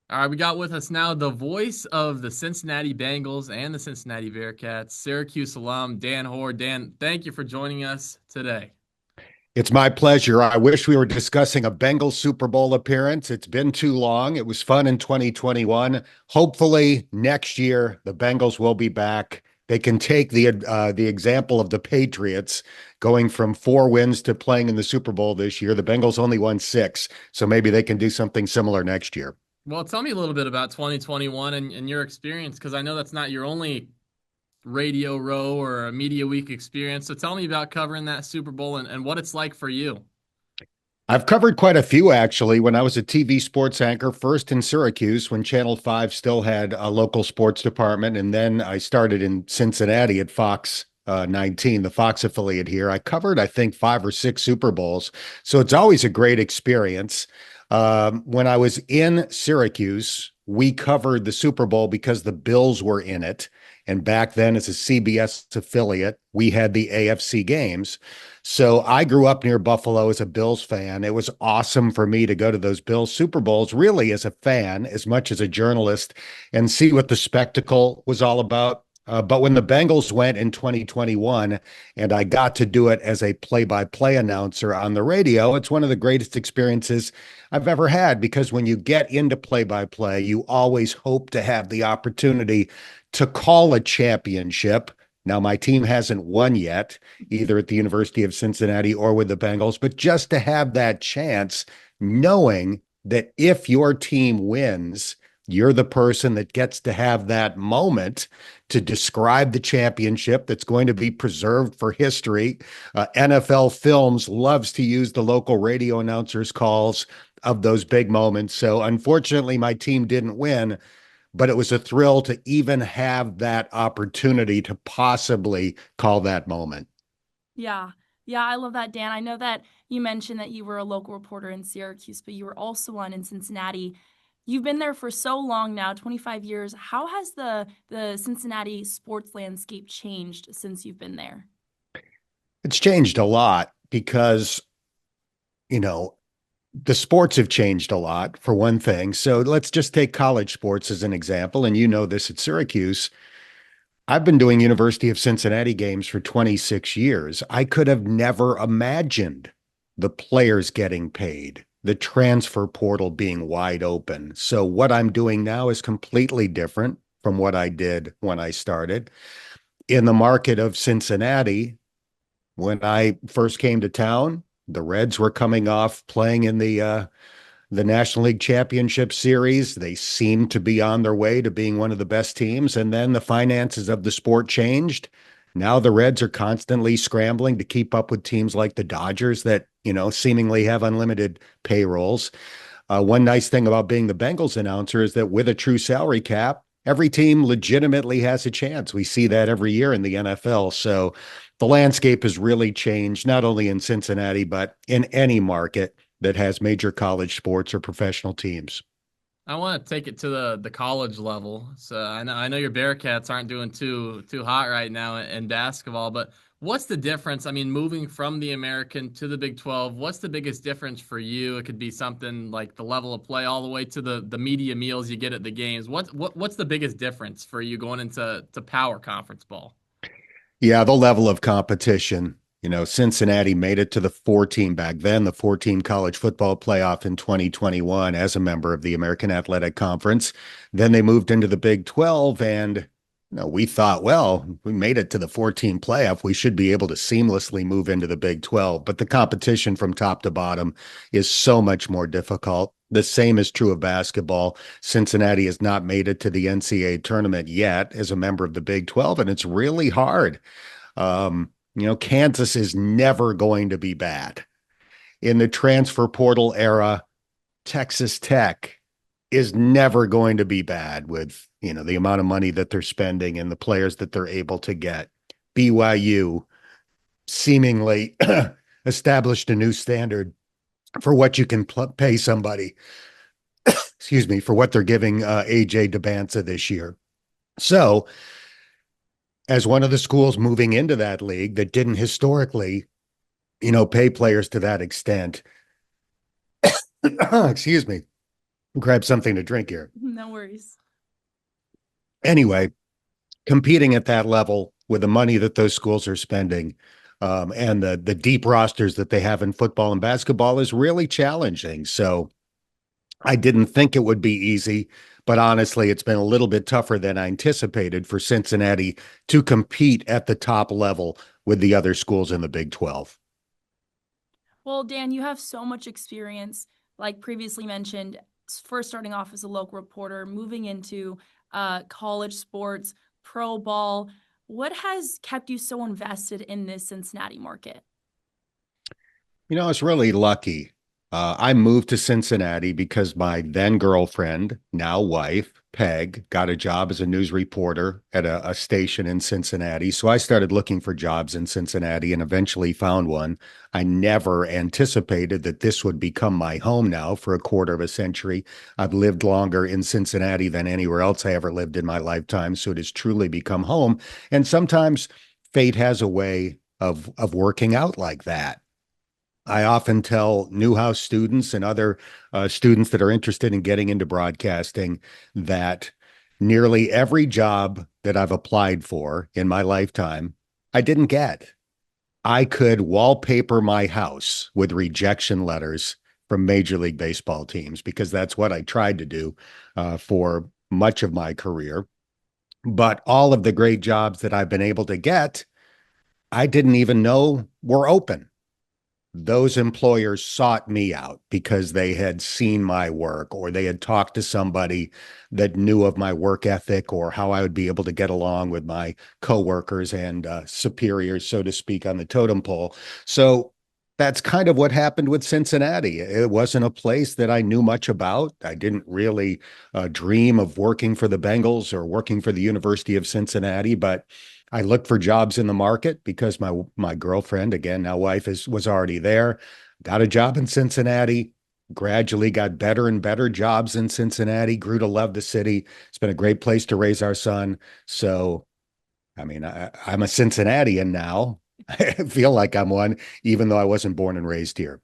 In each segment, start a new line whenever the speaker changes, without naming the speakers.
All right, we got with us now the voice of the Cincinnati Bengals and the Cincinnati Bearcats, Syracuse alum Dan Hoard. Dan, thank you for joining us today.
It's my pleasure. I wish we were discussing a Bengals Super Bowl appearance. It's been too long. It was fun in 2021. Hopefully, next year the Bengals will be back. They can take the example of the Patriots going from 4 wins to playing in the Super Bowl this year. The Bengals only won six, so maybe they can do something similar next year.
Well, tell me a little bit about 2021 and your experience, because I know that's not your only radio row or a media week experience. So tell me about covering that Super Bowl and what it's like for you.
I've covered quite a few actually. When I was a TV sports anchor, first in Syracuse when Channel 5 still had a local sports department, and then I started in Cincinnati at Fox 19, the Fox affiliate here. I covered, I think, 5 or 6 Super Bowls. So it's always a great experience. When I was in Syracuse, we covered the Super Bowl because the Bills were in it. And back then, as a CBS affiliate, we had the AFC games. So I grew up near Buffalo as a Bills fan. It was awesome for me to go to those Bills Super Bowls, really as a fan, as much as a journalist, and see what the spectacle was all about. But when the Bengals went in 2021 and I got to do it as a play-by-play announcer on the radio, it's one of the greatest experiences I've ever had because when you get into play-by-play, you always hope to have the opportunity to call a championship. Now, my team hasn't won yet, either at the University of Cincinnati or with the Bengals, but just to have that chance, knowing that if your team wins, you're the person that gets to have that moment to describe the championship that's going to be preserved for history. NFL Films loves to use the local radio announcers' calls of those big moments. So, unfortunately, my team didn't win, but it was a thrill to even have that opportunity to possibly call that moment.
Yeah. Yeah, I love that, Dan. I know that you mentioned that you were a local reporter in Syracuse, but you were also one in Cincinnati. You've been there for so long now, 25 years. How has the Cincinnati sports landscape changed since you've been there?
It's changed a lot because, you know, the sports have changed a lot, for one thing. So let's just take college sports as an example. And you know this at Syracuse. I've been doing University of Cincinnati games for 26 years. I could have never imagined the players getting paid, the transfer portal being wide open. So what I'm doing now is completely different from what I did when I started. In the market of Cincinnati, when I first came to town, the Reds were coming off playing in the National League Championship Series. They seemed to be on their way to being one of the best teams. And then the finances of the sport changed. Now the Reds are constantly scrambling to keep up with teams like the Dodgers that, seemingly have unlimited payrolls. One nice thing about being the Bengals announcer is that with a true salary cap, every team legitimately has a chance. We see that every year in the NFL. So the landscape has really changed, not only in Cincinnati, but in any market that has major college sports or professional teams.
I want to take it to the college level. So I know your Bearcats aren't doing too hot right now in basketball, but what's the difference? I mean, moving from the American to the Big 12, what's the biggest difference for you? It could be something like the level of play all the way to the media meals you get at the games. What's the biggest difference for you going into power conference ball?
Yeah, the level of competition. Cincinnati made it to the 4 team back then, the 4 team college football playoff in 2021 as a member of the American Athletic Conference. Then they moved into the Big 12, and we thought, well, we made it to the 4 team playoff. We should be able to seamlessly move into the Big 12. But the competition from top to bottom is so much more difficult. The same is true of basketball. Cincinnati has not made it to the NCAA tournament yet as a member of the Big 12, and it's really hard. Kansas is never going to be bad. In the transfer portal era, Texas Tech is never going to be bad with, the amount of money that they're spending and the players that they're able to get. BYU seemingly established a new standard for what you can pay somebody, excuse me, for what they're giving AJ Debanza this year. So, as one of the schools moving into that league that didn't historically, pay players to that extent, excuse me, Grab something to drink here.
No worries.
Anyway, competing at that level with the money that those schools are spending, and the deep rosters that they have in football and basketball is really challenging. So I didn't think it would be easy, but honestly, it's been a little bit tougher than I anticipated for Cincinnati to compete at the top level with the other schools in the Big 12.
Well, Dan, you have so much experience, like previously mentioned, first starting off as a local reporter, moving into college sports, pro ball. What has kept you so invested in this Cincinnati market?
I was really lucky. I moved to Cincinnati because my then girlfriend, now wife, Peg, got a job as a news reporter at a station in Cincinnati. So I started looking for jobs in Cincinnati and eventually found one. I never anticipated that this would become my home now for a quarter of a century. I've lived longer in Cincinnati than anywhere else I ever lived in my lifetime. So it has truly become home. And sometimes fate has a way of working out like that. I often tell Newhouse students and other students that are interested in getting into broadcasting that nearly every job that I've applied for in my lifetime, I didn't get. I could wallpaper my house with rejection letters from Major League Baseball teams because that's what I tried to do for much of my career. But all of the great jobs that I've been able to get, I didn't even know were open. Those employers sought me out because they had seen my work or they had talked to somebody that knew of my work ethic or how I would be able to get along with my coworkers and superiors, so to speak, on the totem pole. So that's kind of what happened with Cincinnati. It wasn't a place that I knew much about. I didn't really dream of working for the Bengals or working for the University of Cincinnati, but I looked for jobs in the market because my girlfriend, again, now wife, was already there. Got a job in Cincinnati, gradually got better and better jobs in Cincinnati, grew to love the city. It's been a great place to raise our son. So, I mean, I'm a Cincinnatian now. I feel like I'm one, even though I wasn't born and raised here.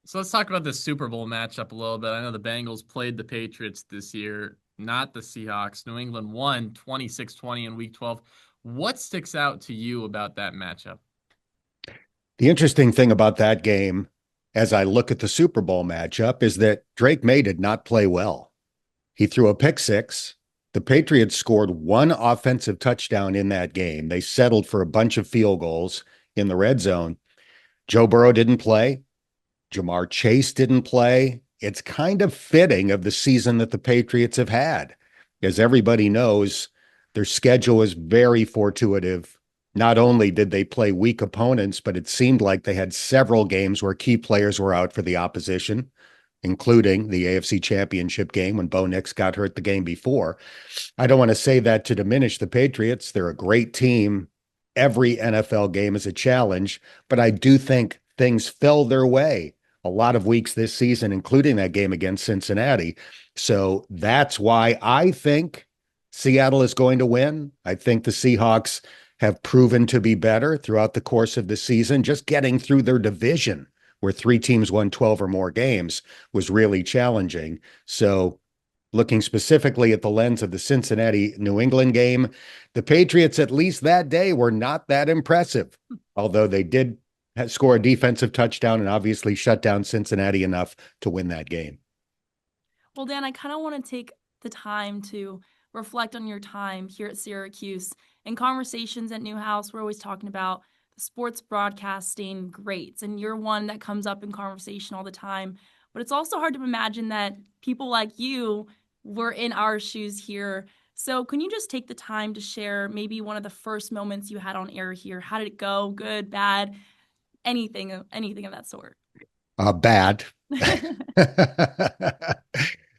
So let's talk about the Super Bowl matchup a little bit. I know the Bengals played the Patriots this year, not the Seahawks. New England won 26-20 in week 12. What sticks out to you about that matchup?
The interesting thing about that game, as I look at the Super Bowl matchup, is that Drake May did not play well. He threw a pick six. The Patriots scored one offensive touchdown in that game. They settled for a bunch of field goals in the red zone. Joe Burrow didn't play. Jamar Chase didn't play. It's kind of fitting of the season that the Patriots have had. As everybody knows, their schedule is very fortuitive. Not only did they play weak opponents, but it seemed like they had several games where key players were out for the opposition, including the AFC Championship game when Bo Nix got hurt the game before. I don't want to say that to diminish the Patriots. They're a great team. Every NFL game is a challenge, but I do think things fell their way a lot of weeks this season, including that game against Cincinnati. So that's why I think Seattle is going to win. I think the Seahawks have proven to be better throughout the course of the season. Just getting through their division, where three teams won 12 or more games, was really challenging. So looking specifically at the lens of the Cincinnati New England game, the Patriots, at least that day, were not that impressive, although they did score a defensive touchdown and obviously shut down Cincinnati enough to win that game.
Well, Dan, I kind of want to take the time to reflect on your time here at Syracuse. In conversations at Newhouse, we're always talking about the sports broadcasting greats, and you're one that comes up in conversation all the time. But it's also hard to imagine that people like you were in our shoes here. So can you just take the time to share maybe one of the first moments you had on air here? How did it go? Good, bad, anything of that sort?
Bad.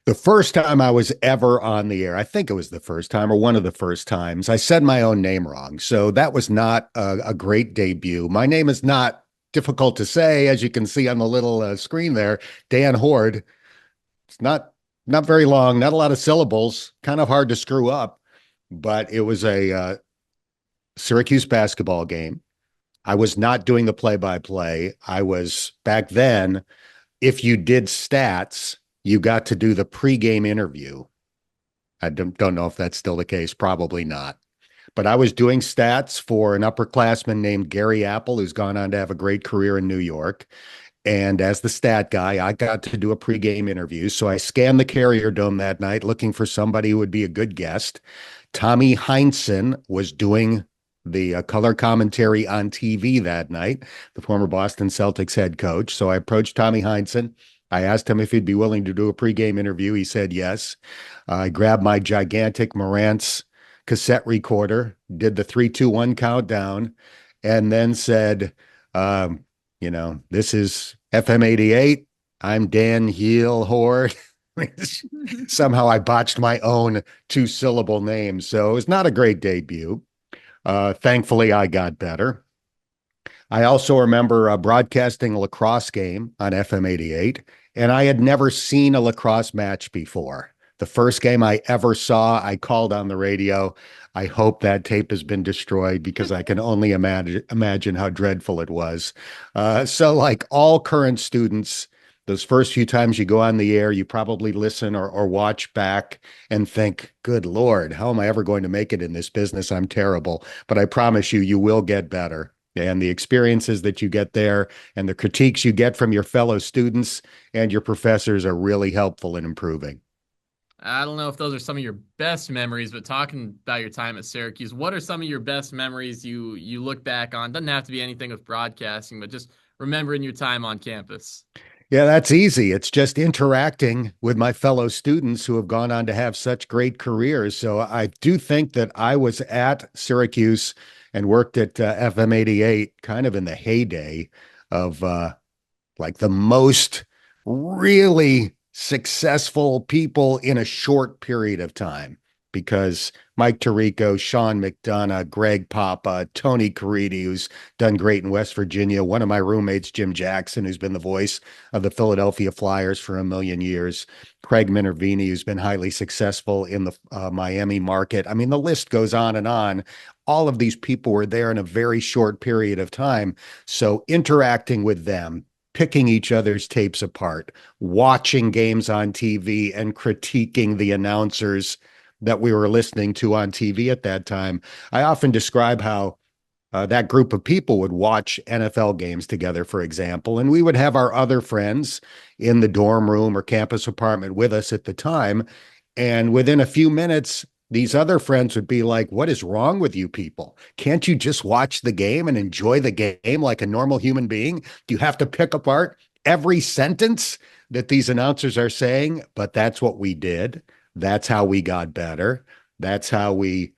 The first time I was ever on the air, I think it was the first time or one of the first times, I said my own name wrong. So that was not a great debut. My name is not difficult to say, as you can see on the little screen there. Dan Hoard. It's not very long, not a lot of syllables, kind of hard to screw up, but it was a Syracuse basketball game. I was not doing the play-by-play. I was back then, if you did stats, you got to do the pregame interview. I don't know if that's still the case. Probably not. But I was doing stats for an upperclassman named Gary Apple, who's gone on to have a great career in New York. And as the stat guy, I got to do a pregame interview. So I scanned the Carrier Dome that night looking for somebody who would be a good guest. Tommy Heinsohn was doing the color commentary on TV that night, the former Boston Celtics head coach. So I approached Tommy Heinsohn. I asked him if he'd be willing to do a pregame interview. He said yes. I grabbed my gigantic Marantz cassette recorder, did the 3, 2, 1 countdown, and then said, this is FM 88. I'm Dan Hoard. Somehow I botched my own 2-syllable name. So it was not a great debut. Thankfully, I got better. I also remember broadcasting a lacrosse game on FM 88, and I had never seen a lacrosse match before. The first game I ever saw, I called on the radio. I hope that tape has been destroyed because I can only imagine how dreadful it was. So like all current students, those first few times you go on the air, you probably listen or watch back and think, good Lord, how am I ever going to make it in this business? I'm terrible. But I promise you, you will get better. And the experiences that you get there and the critiques you get from your fellow students and your professors are really helpful in improving.
I don't know if those are some of your best memories, but talking about your time at Syracuse, what are some of your best memories you look back on? Doesn't have to be anything with broadcasting, but just remembering your time on campus.
Yeah, that's easy. It's just interacting with my fellow students who have gone on to have such great careers. So I do think that I was at Syracuse and worked at FM 88 kind of in the heyday of like the most really successful people in a short period of time, because Mike Tirico, Sean McDonough, Greg Papa, Tony Caridi, who's done great in West Virginia, one of my roommates, Jim Jackson, who's been the voice of the Philadelphia Flyers for a million years, Craig Minervini, who's been highly successful in the Miami market. I mean, the list goes on and on. All of these people were there in a very short period of time. So interacting with them, picking each other's tapes apart, watching games on TV and critiquing the announcers that we were listening to on TV at that time. I often describe how that group of people would watch NFL games together, for example, and we would have our other friends in the dorm room or campus apartment with us at the time. And within a few minutes, these other friends would be like, what is wrong with you people? Can't you just watch the game and enjoy the game like a normal human being? Do you have to pick apart every sentence that these announcers are saying? But that's what we did. That's how we got better. That's how we,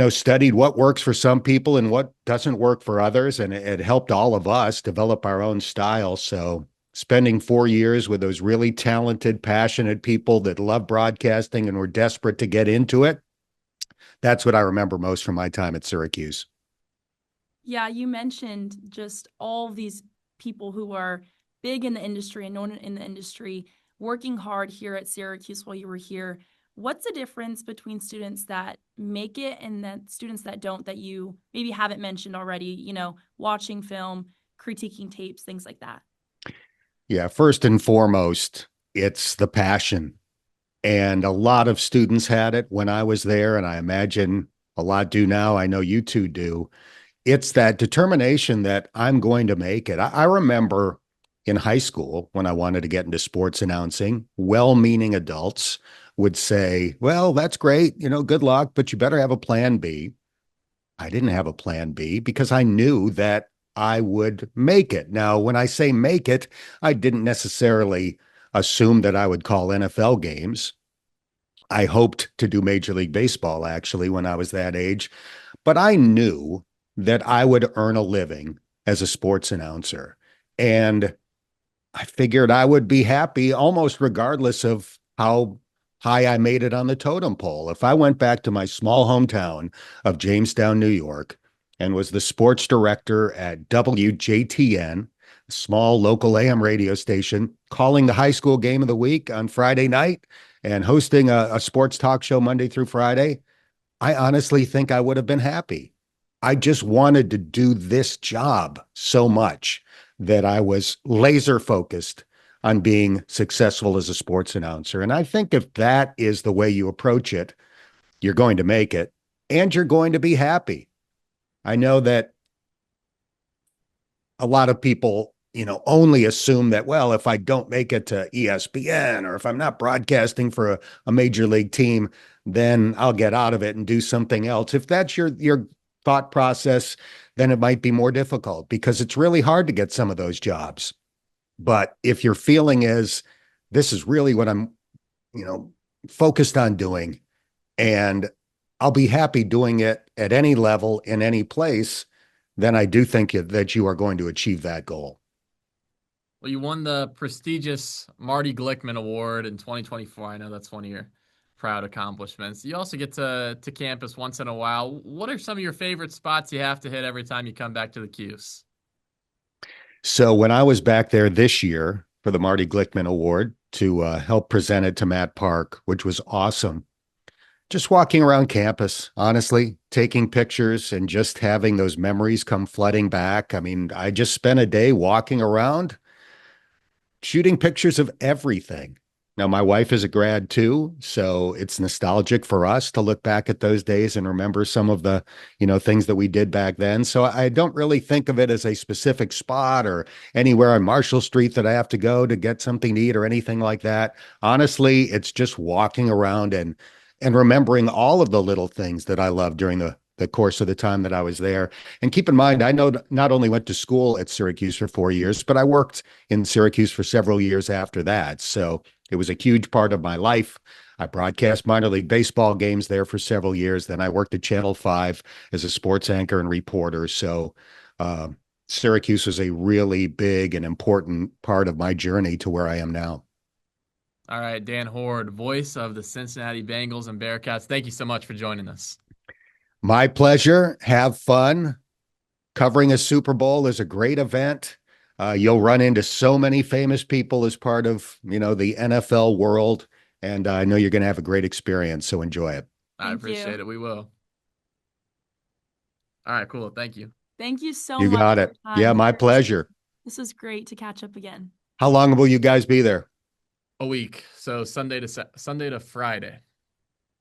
studied what works for some people and what doesn't work for others. And it helped all of us develop our own style. So spending 4 years with those really talented, passionate people that love broadcasting and were desperate to get into it, that's what I remember most from my time at Syracuse.
Yeah, you mentioned just all of these people who are big in the industry and known in the industry, working hard here at Syracuse while you were here. What's the difference between students that make it and then students that don't, that you maybe haven't mentioned already, watching film, critiquing tapes, things like that?
Yeah, first and foremost, it's the passion. And a lot of students had it when I was there, and I imagine a lot do now. I know you two do. It's that determination that I'm going to make it. I remember in high school when I wanted to get into sports announcing, well-meaning adults would say, well, that's great, good luck, but you better have a plan B. I didn't have a plan B because I knew that I would make it. Now, when I say make it, I didn't necessarily assume that I would call NFL games. I hoped to do Major League Baseball, actually, when I was that age. But I knew that I would earn a living as a sports announcer. And I figured I would be happy almost regardless of how high I made it on the totem pole. If I went back to my small hometown of Jamestown, New York, and was the sports director at WJTN, a small local AM radio station, calling the high school game of the week on Friday night and hosting a sports talk show Monday through Friday, I honestly think I would have been happy. I just wanted to do this job so much that I was laser focused on being successful as a sports announcer. And I think if that is the way you approach it, you're going to make it and you're going to be happy. I know that a lot of people, only assume that, well, if I don't make it to ESPN or if I'm not broadcasting for a major league team, then I'll get out of it and do something else. If that's your thought process, then it might be more difficult because it's really hard to get some of those jobs. But if your feeling is this is really what I'm, focused on doing, and I'll be happy doing it at any level in any place, then I do think that you are going to achieve that goal.
Well, you won the prestigious Marty Glickman Award in 2024. I know that's one of your proud accomplishments. You also get to campus once in a while. What are some of your favorite spots you have to hit every time you come back to the Cuse?
So when I was back there this year for the Marty Glickman Award to help present it to Matt Park, which was awesome, just walking around campus, honestly, taking pictures and just having those memories come flooding back. I mean, I just spent a day walking around, shooting pictures of everything. Now, my wife is a grad too, so it's nostalgic for us to look back at those days and remember some of the, things that we did back then. So I don't really think of it as a specific spot or anywhere on Marshall Street that I have to go to get something to eat or anything like that. Honestly, it's just walking around and remembering all of the little things that I loved during the course of the time that I was there. And keep in mind, I not only went to school at Syracuse for 4 years, but I worked in Syracuse for several years after that. So it was a huge part of my life. I broadcast minor league baseball games there for several years. Then I worked at Channel 5 as a sports anchor and reporter. So Syracuse was a really big and important part of my journey to where I am now.
All right, Dan Hoard, voice of the Cincinnati Bengals and Bearcats. Thank you so much for joining us.
My pleasure. Have fun. Covering a Super Bowl is a great event. You'll run into so many famous people as part of, the NFL world. And I know you're going to have a great experience. So enjoy it.
I appreciate it. We will. All right, cool. Thank you.
Thank you so
You
much.
got it. Yeah, my pleasure.
This was great to catch up again.
How long will you guys be there?
A week. So Sunday to Friday.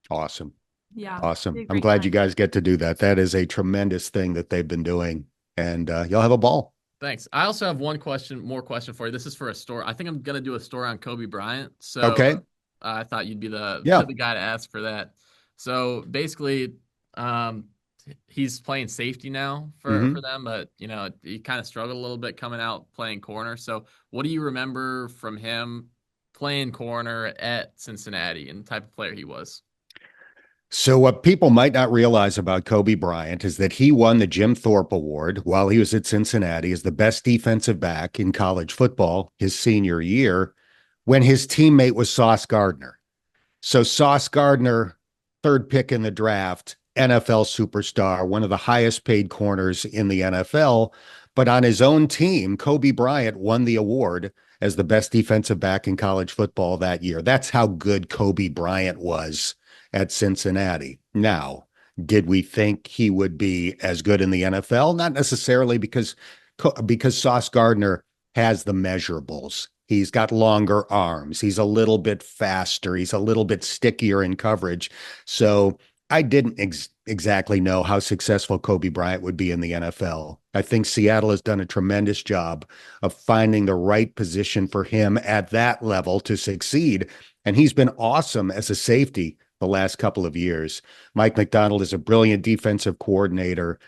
Awesome.
Yeah.
Awesome. I'm glad you guys get to do that. That is a tremendous thing that they've been doing. And you'll have a ball.
Thanks. I also have more question for you. This is for a story. I think I'm going to do a story on Kobe Bryant. So
okay.
I thought you'd be the guy to ask for that. So basically, he's playing safety now for them, but he kind of struggled a little bit coming out playing corner. So what do you remember from him playing corner at Cincinnati and the type of player he was?
So what people might not realize about Kobe Bryant is that he won the Jim Thorpe Award while he was at Cincinnati as the best defensive back in college football his senior year when his teammate was Sauce Gardner. So Sauce Gardner, third pick in the draft, NFL superstar, one of the highest paid corners in the NFL. But on his own team, Kobe Bryant won the award as the best defensive back in college football that year. That's how good Kobe Bryant was at Cincinnati. Now, did we think he would be as good in the NFL? Not necessarily because Sauce Gardner has the measurables. He's got longer arms. He's a little bit faster. He's a little bit stickier in coverage. So I didn't exactly know how successful Kobe Bryant would be in the NFL. I think Seattle has done a tremendous job of finding the right position for him at that level to succeed. And he's been awesome as a safety the last couple of years. Mike McDonald is a brilliant defensive coordinator.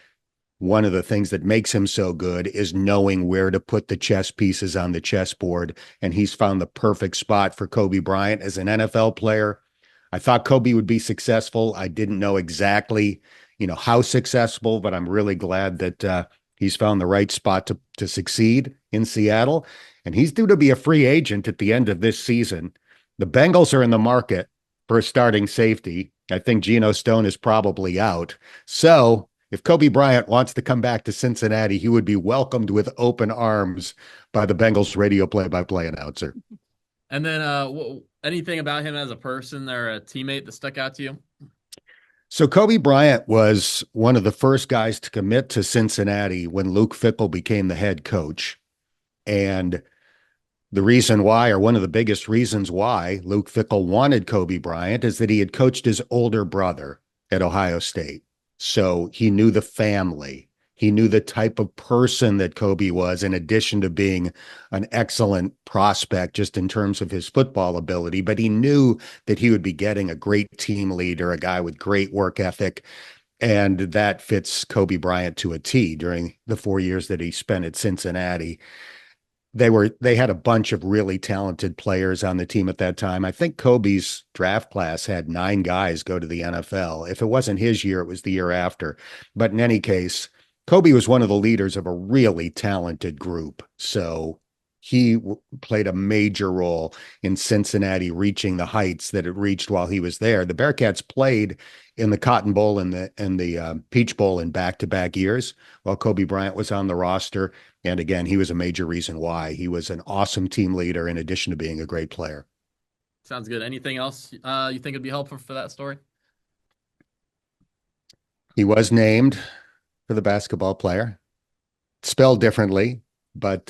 One of the things that makes him so good is knowing where to put the chess pieces on the chessboard. And he's found the perfect spot for Kobe Bryant as an NFL player. I thought Kobe would be successful. I didn't know exactly, how successful, but I'm really glad that he's found the right spot to succeed in Seattle. And he's due to be a free agent at the end of this season. The Bengals are in the market for a starting safety. I think Geno Stone is probably out. So if Kobe Bryant wants to come back to Cincinnati, he would be welcomed with open arms by the Bengals radio play-by-play announcer.
And then anything about him as a person or a teammate that stuck out to you?
So Kobe Bryant was one of the first guys to commit to Cincinnati when Luke Fickell became the head coach. And The reason why, or one of the biggest reasons why Luke Fickell wanted Kobe Bryant, is that he had coached his older brother at Ohio State. So he knew the family. He knew the type of person that Kobe was, in addition to being an excellent prospect just in terms of his football ability. But he knew that he would be getting a great team leader, a guy with great work ethic. And that fits Kobe Bryant to a T during the 4 years that he spent at Cincinnati. They had a bunch of really talented players on the team at that time. I think Kobe's draft class had 9 guys go to the NFL. If it wasn't his year, it was the year after. But in any case, Kobe was one of the leaders of a really talented group. So he played a major role in Cincinnati reaching the heights that it reached while he was there. The Bearcats played in the Cotton Bowl and the Peach Bowl in back-to-back years while Kobe Bryant was on the roster. And again, he was a major reason why. He was an awesome team leader in addition to being a great player.
Sounds good. Anything else you think would be helpful for that story?
He was named for the basketball player, spelled differently, but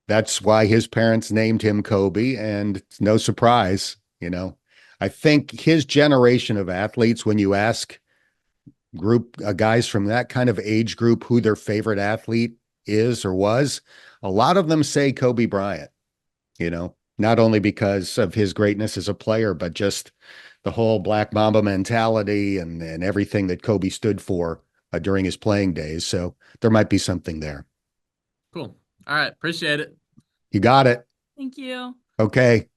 that's why his parents named him Kobe, and it's no surprise, you know. I think his generation of athletes, when you ask guys from that kind of age group who their favorite athlete is or was, a lot of them say Kobe Bryant, you know, not only because of his greatness as a player, but just the whole Black Mamba mentality and everything that Kobe stood for during his playing days. So there might be something there.
Cool. All right. Appreciate it.
You got it.
Thank you.
Okay.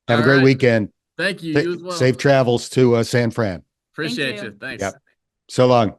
Have
All
a great
right.
weekend.
Thank you. You as well.
Safe travels to San Fran.
Appreciate
Thank
you.
you.
Thanks.
Yep. So long.